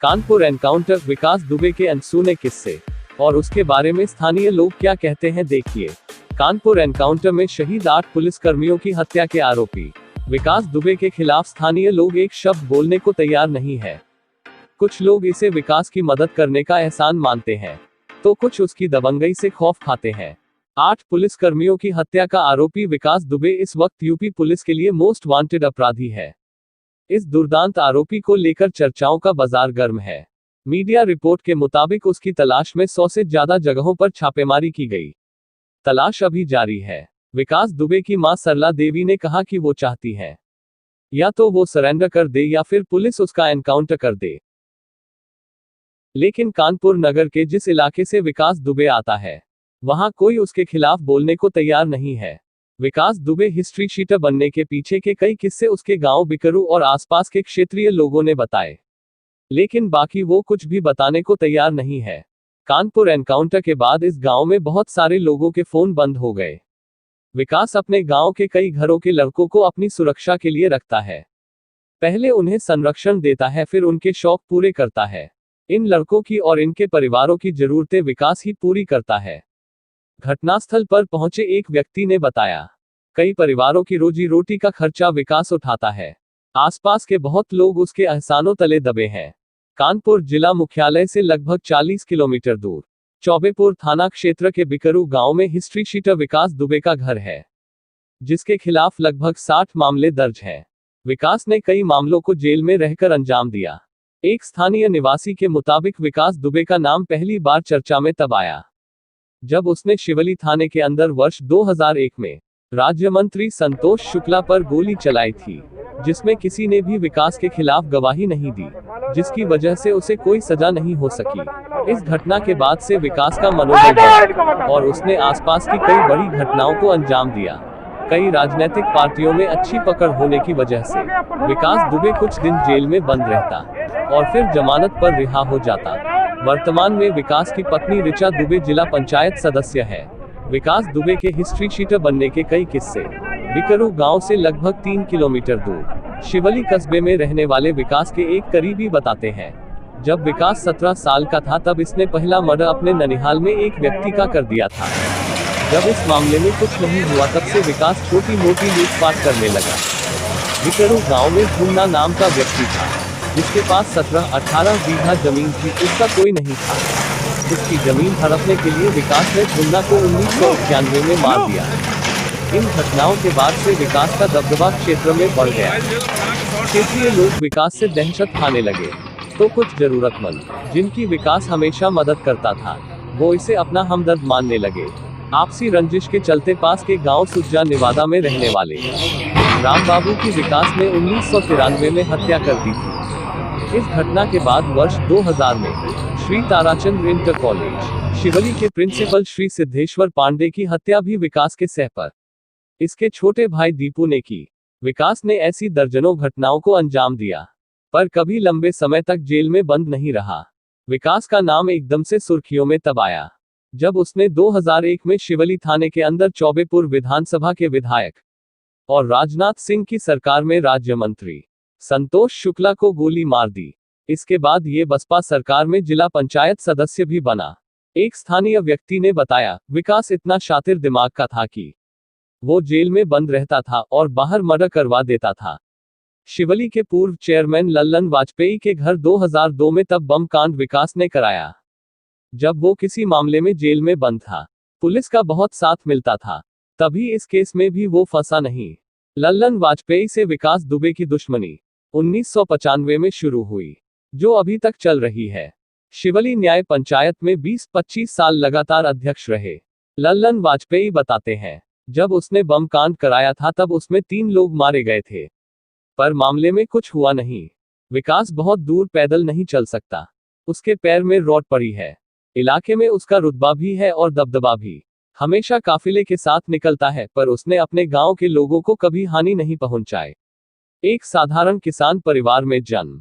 Kanpur encounter, विकास दुबे के अनसुने किस्से और उसके बारे में स्थानीय लोग क्या कहते हैं, देखिए। कानपुर एनकाउंटर में शहीद 8 पुलिसकर्मियों की हत्या के आरोपी विकास दुबे के खिलाफ स्थानीय लोग एक शब्द बोलने को तैयार नहीं है। कुछ लोग इसे विकास की मदद करने का एहसान मानते हैं, तो कुछ उसकी दबंगई से खौफ खाते हैं। 8 पुलिसकर्मियों की हत्या का आरोपी विकास दुबे इस वक्त यूपी पुलिस के लिए मोस्ट वांटेड अपराधी है। इस दुर्दांत आरोपी को लेकर चर्चाओं का बाजार गर्म है। मीडिया रिपोर्ट के मुताबिक उसकी तलाश में 100 से ज्यादा जगहों पर छापेमारी की गई। तलाश अभी जारी है। विकास दुबे की मां सरला देवी ने कहा कि वो चाहती है या तो वो सरेंडर कर दे या फिर पुलिस उसका एनकाउंटर कर दे। लेकिन कानपुर नगर के जिस इलाके से विकास दुबे आता है, वहां कोई उसके खिलाफ बोलने को तैयार नहीं है। विकास दुबे हिस्ट्री शीटर बनने के पीछे के कई किस्से उसके गांव बिकरू और आसपास के क्षेत्रीय लोगों ने बताए, लेकिन बाकी वो कुछ भी बताने को तैयार नहीं है। कानपुर एनकाउंटर के बाद इस गांव में बहुत सारे लोगों के फोन बंद हो गए। विकास अपने गांव के कई घरों के लड़कों को अपनी सुरक्षा के लिए रखता है। पहले उन्हें संरक्षण देता है, फिर उनके शौक पूरे करता है। इन लड़कों की और इनके परिवारों की जरूरतें विकास ही पूरी करता है। घटनास्थल पर पहुंचे एक व्यक्ति ने बताया, कई परिवारों की रोजी रोटी का खर्चा विकास उठाता है। आसपास के बहुत लोग उसके एहसानों तले दबे हैं। कानपुर जिला मुख्यालय से लगभग 40 किलोमीटर दूर चौबेपुर थाना क्षेत्र के बिकरू गांव में हिस्ट्री शीटर विकास दुबे का घर है, जिसके खिलाफ लगभग 60 मामले दर्ज हैं। विकास ने कई मामलों को जेल में रहकर अंजाम दिया। एक स्थानीय निवासी के मुताबिक विकास दुबे का नाम पहली बार चर्चा में तब आया जब उसने शिवली थाने के अंदर वर्ष 2001 में राज्य मंत्री संतोष शुक्ला पर गोली चलाई थी, जिसमें किसी ने भी विकास के खिलाफ गवाही नहीं दी, जिसकी वजह से उसे कोई सजा नहीं हो सकी। इस घटना के बाद से विकास का मनोबल बढ़ा और उसने आसपास की कई बड़ी घटनाओं को अंजाम दिया। कई राजनीतिक पार्टियों में अच्छी पकड़ होने की वजह से विकास दुबे कुछ दिन जेल में बंद रहता और फिर जमानत पर रिहा हो जाता। वर्तमान में विकास की पत्नी ऋचा दुबे जिला पंचायत सदस्य है। विकास दुबे के हिस्ट्री शीटर बनने के कई किस्से। बिकरू गांव से लगभग 3 किलोमीटर दूर शिवली कस्बे में रहने वाले विकास के एक करीबी बताते हैं, जब विकास 17 साल का था तब इसने पहला मर्डर अपने ननिहाल में एक व्यक्ति का कर दिया था। जब इस मामले में कुछ नहीं हुआ तब से विकास छोटी मोटी लूटपाट करने लगा। बिकरू गांव में मुन्ना नाम का व्यक्ति था, जिसके पास 17-18 बीघा जमीन थी। उसका कोई नहीं था। उसकी जमीन हड़पने के लिए विकास ने मुन्ना को 1991 में मार दिया। इन घटनाओं के बाद से विकास का दबदबा क्षेत्र में बढ़ गया। क्षेत्रीय लोग विकास से दहशत खाने लगे, तो कुछ जरूरतमंद जिनकी विकास हमेशा मदद करता था, वो इसे अपना हमदर्द मानने लगे। आपसी रंजिश के चलते पास के गांव सुज्जा नेवादा में रहने वाले राम बाबू की विकास ने 1993 में हत्या कर दी थी। इस घटना के बाद वर्ष 2000 में श्री ताराचंद इंटर कॉलेज शिवली के प्रिंसिपल श्री सिद्धेश्वर पांडे की हत्या भी विकास के सह पर इसके छोटे भाई दीपू ने की। विकास ने ऐसी दर्जनों घटनाओं को अंजाम दिया, पर कभी लंबे समय तक जेल में बंद नहीं रहा। विकास का नाम एकदम से सुर्खियों में तब आया जब उसने 2001 में शिवली थाने के अंदर चौबेपुर विधानसभा के विधायक और राजनाथ सिंह की सरकार में राज्य मंत्री संतोष शुक्ला को गोली मार दी। इसके बाद ये बसपा सरकार में जिला पंचायत सदस्य भी बना। एक स्थानीय व्यक्ति ने बताया, विकास इतना शातिर दिमाग का था कि वो जेल में बंद रहता था और बाहर मर्डर करवा देता था। शिवली के पूर्व चेयरमैन लल्लन वाजपेयी के घर 2002 में तब बम कांड विकास ने कराया, जब वो किसी मामले में जेल में बंद था। पुलिस का बहुत साथ मिलता था, तभी इस केस में भी वो फंसा नहीं। लल्लन वाजपेयी से विकास दुबे की दुश्मनी 1995 में शुरू हुई, जो अभी तक चल रही है। शिवली न्याय पंचायत में 20-25 साल लगातार अध्यक्ष रहे। लल्लन वाजपेयी बताते हैं, जब उसने बम कांड कराया था तब उसमें 3 लोग मारे गए थे, पर मामले में कुछ हुआ नहीं। विकास बहुत दूर पैदल नहीं चल सकता, उसके पैर में रॉड पड़ी है। इलाके में उसका रुतबा भी है और दबदबा भी। हमेशा काफिले के साथ निकलता है, पर उसने अपने गांव के लोगों को कभी हानि नहीं पहुंचाई। एक साधारण किसान परिवार में जन्म।